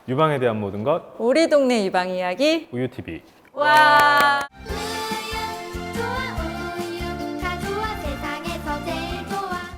유방에 대한 모든 것 우리 동네 유방 이야기. 우유TV. 와.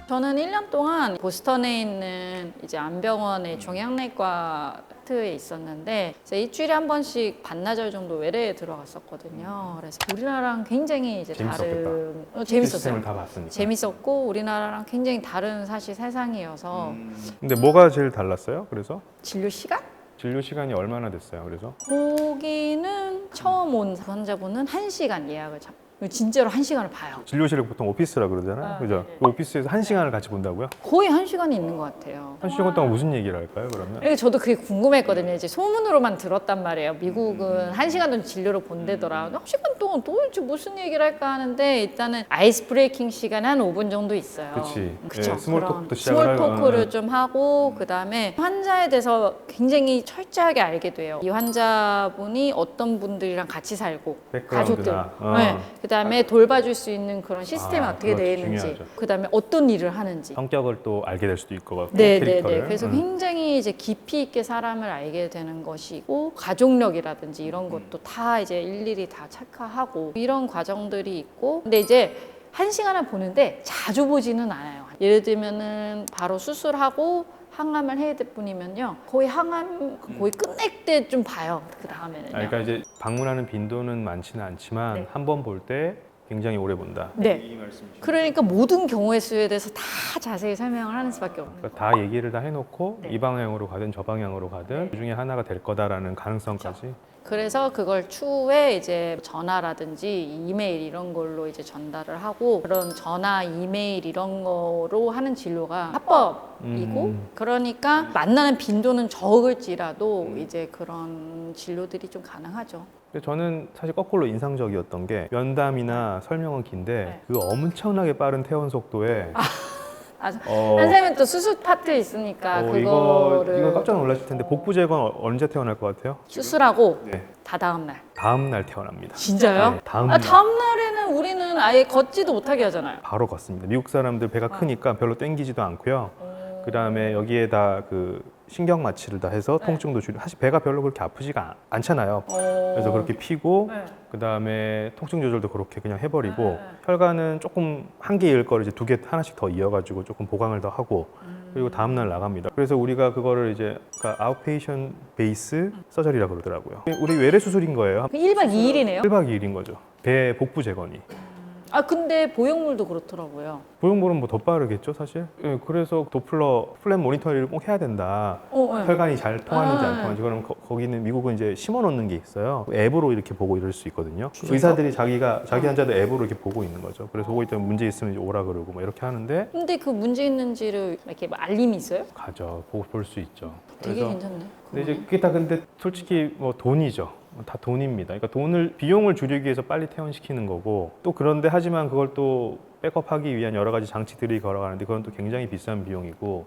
저는 1년 동안 보스턴에 있는 이제 안병원의 종양내과에 있었는데 일주일에 한 번씩 반나절 정도 외래에 들어갔었거든요. 그래서 우리나라랑 굉장히 이제 다른 재밌었어요. 시스템을 다 봤으니까. 재밌었고 우리나라랑 굉장히 다른 사실 세상이어서 근데 뭐가 제일 달랐어요? 그래서 진료 시간? 진료 시간이 얼마나 됐어요? 그래서 거기는 처음 온 환자분은 1시간 예약을 잡고 진짜로 1시간을 봐요. 진료실을 보통 오피스라 그러잖아요. 아, 그죠? 네네. 그 오피스에서 1시간을 같이 본다고요? 거의 1시간이 있는 것 같아요. 1시간 동안 무슨 얘기를 할까요, 그러면? 그래서 저도 그게 궁금했거든요. 이제 소문으로만 들었단 말이에요. 미국은 1시간 동안 진료를 본대더라. 1시간 동안 도대체 무슨 얘기를 할까 하는데 일단은 아이스 브레이킹 시간 한 5분 정도 있어요. 그치. 그쵸. 예, 스몰 그런 토크부터 시작을 스몰 하고, 토크를 좀 하고 그다음에 환자에 대해서 굉장히 철저하게 알게 돼요. 이 환자분이 어떤 분들이랑 같이 살고 가족들, 백그라운드나, 네. 그다음에 돌봐줄 수 있는 그런 시스템이 아, 어떻게 되어 그렇죠. 있는지, 중요하죠. 그다음에 어떤 일을 하는지. 성격을 또 알게 될 수도 있고 같고 네네네. 캐릭터를. 그래서 굉장히 이제 깊이 있게 사람을 알게 되는 것이고 가족력이라든지 이런 것도 다 이제 일일이 다 체크하고 이런 과정들이 있고 근데 이제 1시간을 보는데 자주 보지는 않아요. 예를 들면은 바로 수술하고 항암을 해야 될 뿐이면요. 거의 항암 거의 끝낼 때 좀 봐요. 그 다음에는요. 그러니까 이제 방문하는 빈도는 많지는 않지만 네. 한 번 볼 때 굉장히 오래 본다. 네. 그러니까 모든 경우의 수에 대해서 다 자세히 설명을 하는 수밖에 없는 거예요. 그러니까 다 얘기를 다 해놓고 네. 이 방향으로 가든 저 방향으로 가든 그 중에 하나가 될 거다라는 가능성까지. 그래서 그걸 추후에 이제 전화라든지 이메일 이런 걸로 이제 전달을 하고 그런 전화, 이메일 이런 거로 하는 진료가 합법이고 그러니까 만나는 빈도는 적을지라도 이제 그런 진료들이 좀 가능하죠. 근데 저는 사실 거꾸로 인상적이었던 게 면담이나 설명은 긴데 네. 그 엄청나게 빠른 퇴원 속도에 아, 선생님은 또 수술 파트 있으니까 그거를 이거 깜짝 놀라실 텐데 복부 제거는 언제 퇴원할 것 같아요? 수술하고 네. 다 다음 날. 다음 날 퇴원합니다. 진짜요? 네, 다음 아, 날. 다음 날에는 우리는 아예 걷지도 못하게 하잖아요. 바로 걷습니다. 미국 사람들 배가 크니까 별로 땡기지도 않고요. 그 다음에 여기에다 그 신경 마취를 다 해서 네. 통증도 줄이고 사실 배가 별로 그렇게 아프지가 않잖아요. 그래서 그렇게 피고 네. 그 다음에 통증 조절도 그렇게 그냥 해버리고 네. 혈관은 조금 한 개일 거를 이제 두 개 하나씩 더 이어가지고 조금 보강을 더 하고 그리고 다음 날 나갑니다. 그래서 우리가 그거를 이제 그러니까 아웃페이션 베이스 서저리라 그러더라고요. 우리 외래 수술인 거예요. 1박 2일이네요? 1박 2일인 거죠. 배 복부 재건이. 아 근데 보형물도 그렇더라고요. 보형물은 뭐 더 빠르겠죠, 사실. 예, 그래서 도플러 플랫 모니터링을 꼭 해야 된다. 네. 혈관이 잘 통하는지 안 네. 통하는지. 그럼 거기는 미국은 이제 심어 놓는 게 있어요. 앱으로 이렇게 보고 이럴 수 있거든요. 의사들이 자기 환자들 앱으로 이렇게 보고 있는 거죠. 그래서 보고 있다면 문제 있으면 이제 오라 그러고 막 이렇게 하는데 근데 그 문제 있는지를 이렇게 뭐 알림이 있어요? 가죠. 보고 볼 수 있죠. 되게 그래서 괜찮네. 근데 이제 그게 다 근데 솔직히 뭐 돈이죠. 다 돈입니다. 그러니까 비용을 줄이기 위해서 빨리 퇴원시키는 거고 또 그런데 하지만 그걸 또 백업하기 위한 여러 가지 장치들이 걸어가는데 그건 또 굉장히 비싼 비용이고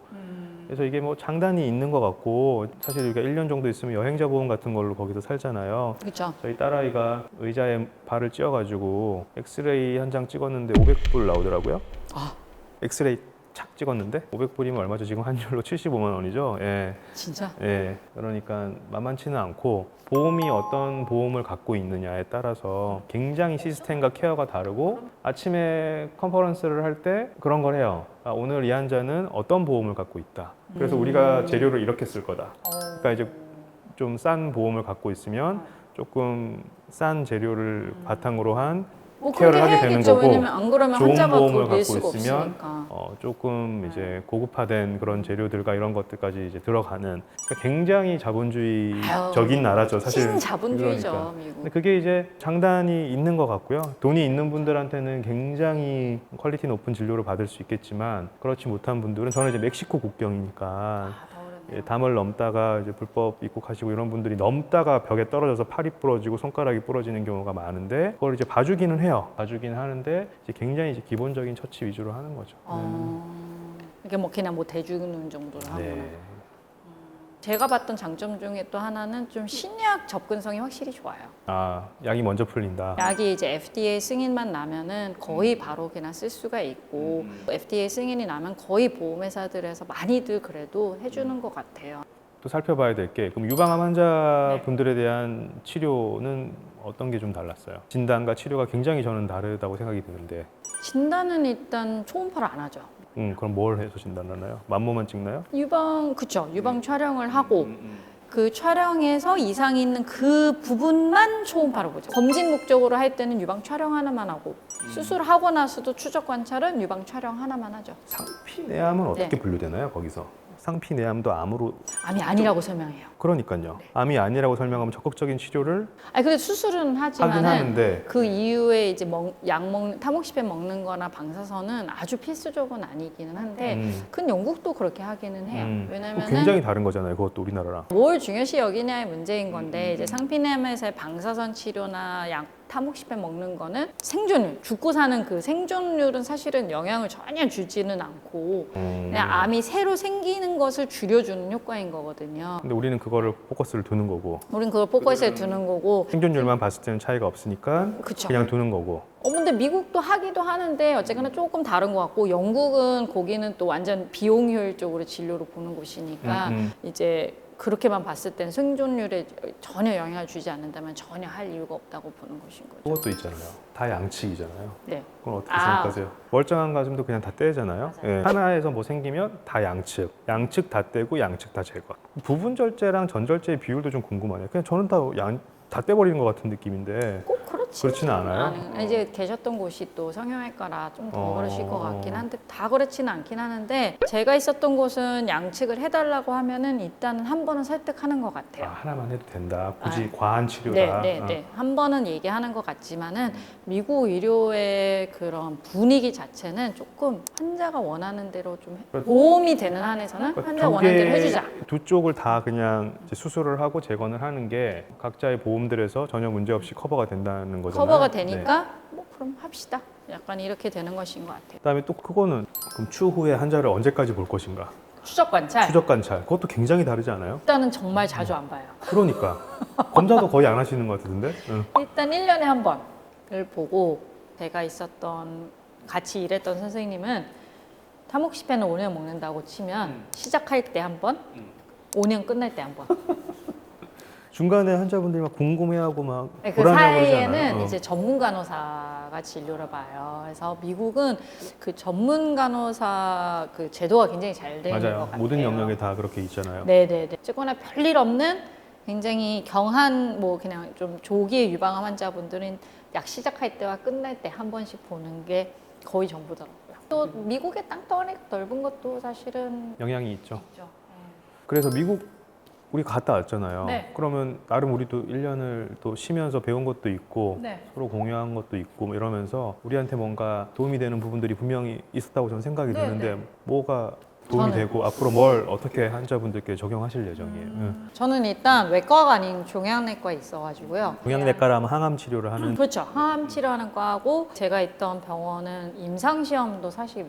그래서 이게 뭐 장단이 있는 것 같고 사실 우리가 1년 정도 있으면 여행자 보험 같은 걸로 거기서 살잖아요. 그렇죠. 저희 딸아이가 의자에 발을 찧어가지고 엑스레이 한 장 찍었는데 500불 나오더라고요. 아 엑스레이 착 찍었는데 500불이면 얼마죠? 지금 환율로 75만 원이죠. 예. 진짜? 예. 그러니까 만만치는 않고 보험이 어떤 보험을 갖고 있느냐에 따라서 굉장히 시스템과 케어가 다르고 아침에 컨퍼런스를 할 때 그런 걸 해요. 아, 오늘 이 환자는 어떤 보험을 갖고 있다. 그래서 우리가 재료를 이렇게 쓸 거다. 그러니까 이제 좀 싼 보험을 갖고 있으면 조금 싼 재료를 바탕으로 한 뭐 케어를 그렇게 하게 되는 해야겠죠. 거고 왜냐면 안 그러면 좋은 환자가 보험을 그걸 낼 갖고 수가 있으면 없으니까. 조금 이제 고급화된 그런 재료들과 이런 것들까지 이제 들어가는 그러니까 굉장히 자본주의적인 아유, 나라죠. 사실 찐 자본주의죠, 그러니까. 미국. 근데 그게 이제 장단이 있는 것 같고요. 돈이 있는 분들한테는 굉장히 퀄리티 높은 진료를 받을 수 있겠지만 그렇지 못한 분들은 저는 이제 멕시코 국경이니까 아, 더 어렵네요. 예, 담을 넘다가 이제 불법 입국하시고 이런 분들이 넘다가 벽에 떨어져서 팔이 부러지고 손가락이 부러지는 경우가 많은데 그걸 이제 봐주기는 해요. 봐주기는 하는데 이제 굉장히 이제 기본적인 처치 위주로 하는 거죠. 이게 뭐 그냥 뭐 대주는 정도로 하거나. 네. 제가 봤던 장점 중에 또 하나는 좀 신약 접근성이 확실히 좋아요. 아, 약이 먼저 풀린다. 약이 이제 FDA 승인만 나면은 거의 바로 그냥 쓸 수가 있고 FDA 승인이 나면 거의 보험회사들에서 많이들 그래도 해주는 것 같아요. 또 살펴봐야 될 게 그럼 유방암 환자분들에 대한 치료는 어떤 게 좀 달랐어요? 진단과 치료가 굉장히 저는 다르다고 생각이 드는데 진단은 일단 초음파를 안 하죠. 그럼 뭘 해서 진단하나요? 만모만 찍나요? 그쵸. 유방 촬영을 하고 그 촬영에서 이상이 있는 그 부분만 초음파로 보죠. 검진 목적으로 할 때는 유방 촬영 하나만 하고 수술하고 나서도 추적 관찰은 유방 촬영 하나만 하죠. 상피내암은 어떻게 네. 분류되나요? 거기서 상피내암도 암으로 암이 아니라고 설명해요. 그러니까요. 암이 아니라고 설명하면 적극적인 치료를 아니 근데 수술은 하긴 하지만은 하는데 그 이후에 이제 타목시펜 먹는 거나 방사선은 아주 필수적은 아니기는 한데 큰 영국도 그렇게 하기는 해요. 왜냐면은 굉장히 다른 거잖아요. 그것도 우리나라랑. 뭘 중요시 여기냐의 문제인 건데 이제 상피내암에서의 방사선 치료나 타목시펜 먹는 거는 생존율, 죽고 사는 그 생존율은 사실은 영향을 전혀 주지는 않고 그냥 암이 새로 생기는 것을 줄여주는 효과인 거거든요. 근데 우리는 그거를 포커스를 두는 거고 우린 그걸 포커스에 두는 거고 생존율만 봤을 때는 차이가 없으니까 그쵸. 그냥 두는 거고. 근데 미국도 하기도 하는데 어쨌거나 조금 다른 것 같고 영국은 거기는 또 완전 비용 효율적으로 진료를 보는 곳이니까 이제 그렇게만 봤을 땐 생존율에 전혀 영향을 주지 않는다면 전혀 할 이유가 없다고 보는 것인 거죠. 그것도 있잖아요. 다 양측이잖아요. 네. 그건 어떻게 생각하세요? 멀쩡한 가슴도 그냥 다 떼잖아요. 예. 하나에서 뭐 생기면 다 양측 다 떼고 양측 다 제거. 부분 절제랑 전 절제의 비율도 좀 궁금하네요. 그냥 저는 다 떼버리는 것 같은 느낌인데 꼭 그렇지는 않아요? 이제 계셨던 곳이 또 성형외과라 좀 더 그러실 것 같긴 한데 다 그렇지는 않긴 하는데 제가 있었던 곳은 양측을 해달라고 하면은 일단은 한 번은 설득하는 것 같아요. 하나만 해도 된다. 굳이 과한 치료다. 네. 한 번은 얘기하는 것 같지만은 미국 의료의 그런 분위기 자체는 조금 환자가 원하는 대로 좀 보험이 되는 한에서는 환자 원하는 대로 해주자. 두 쪽을 다 그냥 이제 수술을 하고 재건을 하는 게 각자의 보험들에서 전혀 문제 없이 커버가 된다는 거잖아요. 커버가 되니까 뭐 그럼 합시다. 약간 이렇게 되는 것인 것 같아요. 그다음에 또 그거는 그럼 추후에 환자를 언제까지 볼 것인가? 추적 관찰. 추적 관찰. 그것도 굉장히 다르지 않아요? 일단은 정말 자주 안 봐요. 그러니까 검사도 거의 안 하시는 것 같은데. 일단 1년에 한 번을 보고 제가 같이 일했던 선생님은 타목시펜을 5년 먹는다고 치면 시작할 때 한 번, 5년 끝날 때 한 번. 중간에 환자분들이 막 궁금해하고 막 그 불안해하고 사이에는 그러잖아요. 이제 전문 간호사가 진료를 봐요. 그래서 미국은 그 전문 간호사 그 제도가 굉장히 잘 되어 있는 것 맞아요. 같아요. 모든 영역에 다 그렇게 있잖아요. 네네네. 어쨌거나 별일 없는 굉장히 경한 뭐 그냥 좀 조기에 유방암 환자분들은 약 시작할 때와 끝날 때 한 번씩 보는 게 거의 전부더라고요. 또 미국의 땅덩어리가 넓은 것도 사실은 영향이 있죠. 있죠. 그래서 미국 우리 갔다 왔잖아요. 네. 그러면 나름 우리도 1년을 또 쉬면서 배운 것도 있고 네. 서로 공유한 것도 있고 뭐 이러면서 우리한테 뭔가 도움이 되는 부분들이 분명히 있었다고 저는 생각이 네, 드는데 네. 뭐가 도움이 저는- 되고 앞으로 뭘 어떻게 환자분들께 적용하실 예정이에요? 저는 일단 외과가 아닌 종양내과에 있어가지고요. 종양내과라 하면 항암 치료를 하는 그렇죠. 항암 치료하는 과하고 제가 있던 병원은 임상 시험도 사실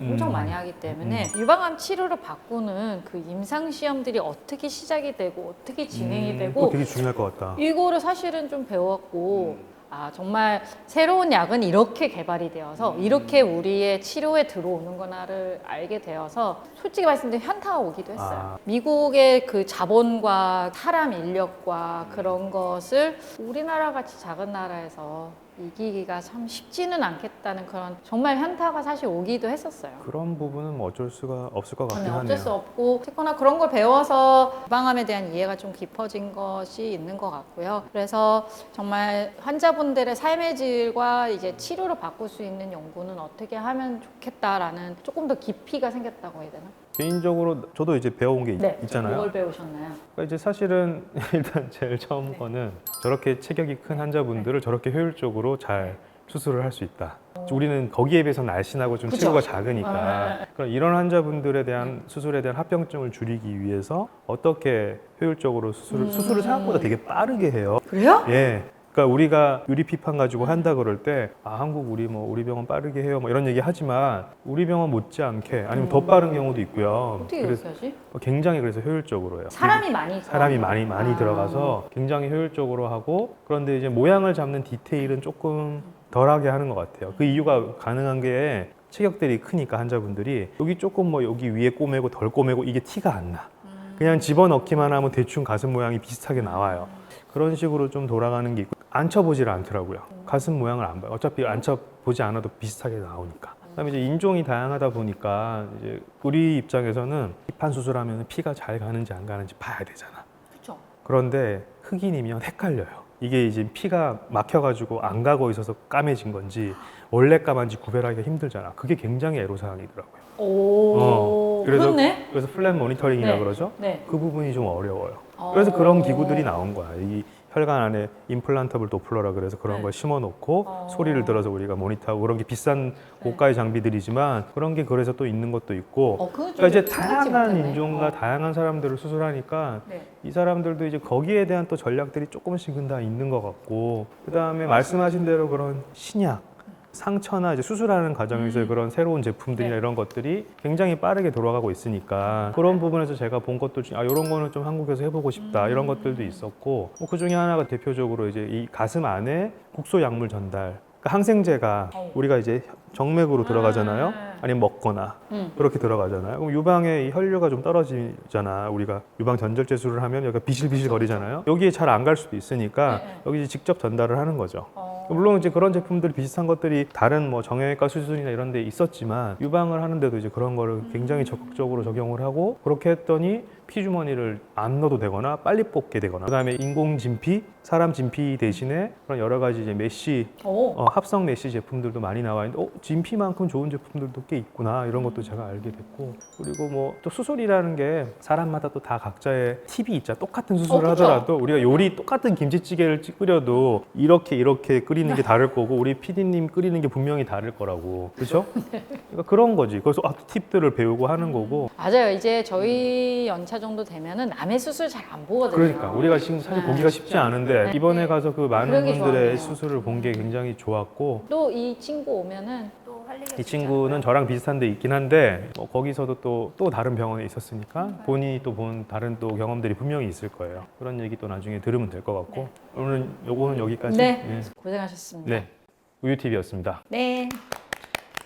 엄청 많이 하기 때문에 유방암 치료를 바꾸는 그 임상 시험들이 어떻게 시작이 되고 어떻게 진행이 그거 되고 되게 중요할 것 같다. 이거를 사실은 좀 배웠고 정말 새로운 약은 이렇게 개발이 되어서 이렇게 우리의 치료에 들어오는구나를 알게 되어서 솔직히 말씀드리면 현타가 오기도 했어요. 미국의 그 자본과 사람 인력과 그런 것을 우리나라 같이 작은 나라에서 이기기가 참 쉽지는 않겠다는 그런 정말 현타가 사실 오기도 했었어요. 그런 부분은 뭐 어쩔 수가 없을 것 같긴 저는 하네요. 어쩔 수 없고 특히나 그런 걸 배워서 유방암에 대한 이해가 좀 깊어진 것이 있는 것 같고요. 그래서 정말 환자분들의 삶의 질과 이제 치료를 바꿀 수 있는 연구는 어떻게 하면 좋겠다라는 조금 더 깊이가 생겼다고 해야 되나? 개인적으로 저도 이제 배워온 게 있잖아요. 뭘 배우셨나요? 그러니까 이제 사실은 일단 제일 처음 거는 저렇게 체격이 큰 환자분들을 저렇게 효율적으로 잘 수술을 할 수 있다. 우리는 거기에 비해서 날씬하고 좀 그쵸. 체구가 작으니까 그럼 이런 환자분들에 대한 수술에 대한 합병증을 줄이기 위해서 어떻게 효율적으로 수술을 생각보다 되게 빠르게 해요. 그래요? 예. 그러니까 우리가 유리피판 가지고 한다 그럴 때 한국 우리 병원 빠르게 해요 뭐 이런 얘기 하지만 우리 병원 못지않게 아니면 더 빠른 경우도 있고요. 어떻게 그래서 그렇게 하지? 굉장히 그래서 효율적으로 해요. 사람이 많이 사람이 많이 들어가서 굉장히 효율적으로 하고 그런데 이제 모양을 잡는 디테일은 조금 덜하게 하는 것 같아요. 그 이유가 가능한 게 체격들이 크니까 환자분들이 여기 조금 뭐 여기 위에 꼬매고 덜 꼬매고 이게 티가 안 나. 그냥 집어넣기만 하면 대충 가슴 모양이 비슷하게 나와요. 그런 식으로 좀 돌아가는 게 있고 앉혀보질 않더라고요. 가슴 모양을 안 봐요. 어차피 앉혀보지 않아도 비슷하게 나오니까. 그다음에 이제 인종이 다양하다 보니까 이제 우리 입장에서는 힙한 수술하면 피가 잘 가는지 안 가는지 봐야 되잖아. 그렇죠. 그런데 흑인이면 헷갈려요. 이게 이제 피가 막혀가지고 안 가고 있어서 까매진 건지 원래 까만지 구별하기가 힘들잖아. 그게 굉장히 애로사항이더라고요. 오, 그렇네. 그래서 플랫 모니터링이라 네. 그러죠. 네. 그 부분이 좀 어려워요. 그래서 그런 기구들이 나온 거야. 이 혈관 안에 임플란터블 도플러라 그래서 그런 네. 걸 심어놓고 소리를 들어서 우리가 모니터하고 그런 게 비싼 고가의 장비들이지만 그런 게 그래서 또 있는 것도 있고 그건 좀 그러니까 이제 생각지 다양한 못했네. 인종과 다양한 사람들을 수술하니까 네. 이 사람들도 이제 거기에 대한 또 전략들이 조금씩은 다 있는 것 같고 그 다음에 말씀하신 대로 그런 신약 상처나 이제 수술하는 과정에서의 그런 새로운 제품들이나 네. 이런 것들이 굉장히 빠르게 돌아가고 있으니까 그런 부분에서 제가 본 것들 중에 이런 거는 좀 한국에서 해보고 싶다 이런 것들도 있었고 그 중에 하나가 대표적으로 이제 이 가슴 안에 국소 약물 전달 그러니까 항생제가 우리가 이제 정맥으로 들어가잖아요. 아니면 먹거나 그렇게 들어가잖아요. 그럼 유방에 이 혈류가 좀 떨어지잖아. 우리가 유방 전절제 수술을 하면 여기가 비실비실 거리잖아요. 여기에 잘 안 갈 수도 있으니까 네. 여기 이제 직접 전달을 하는 거죠. 물론 이제 그런 제품들 비슷한 것들이 다른 뭐 정형외과 수술이나 이런 데 있었지만 유방을 하는데도 이제 그런 거를 굉장히 적극적으로 적용을 하고 그렇게 했더니 피주머니를 안 넣어도 되거나 빨리 뽑게 되거나 그다음에 인공 진피, 사람 진피 대신에 그런 여러 가지 이제 메쉬 합성 메쉬 제품들도 많이 나와 있는데 진피만큼 좋은 제품들도 꽤 있구나 이런 것도 제가 알게 됐고 그리고 뭐 또 수술이라는 게 사람마다 또 다 각자의 팁이 있죠. 똑같은 수술을 그쵸. 하더라도 우리가 요리 똑같은 김치찌개를 끓여도 이렇게 끓이는 게 다를 거고 우리 PD님 끓이는 게 분명히 다를 거라고 그렇죠? 그러니까 그런 거지. 그래서 팁들을 배우고 하는 거고 맞아요. 이제 저희 연차 정도 되면은 남의 수술 잘 안 보거든요. 그러니까 우리가 지금 사실 보기가 쉽지 않은데 이번에 가서 그 많은 그런 게 분들의 좋았네요. 수술을 본 게 굉장히 좋았고 또 이 친구 오면은 또 할 얘기가 이 친구는 저랑 비슷한 데 있긴 한데 거기서도 또 다른 병원에 있었으니까 본인이 또 본 다른 또 경험들이 분명히 있을 거예요. 그런 얘기 또 나중에 들으면 될 것 같고 오늘 요거는 여기까지. 네. 고생하셨습니다. 네. 우유TV였습니다. 네.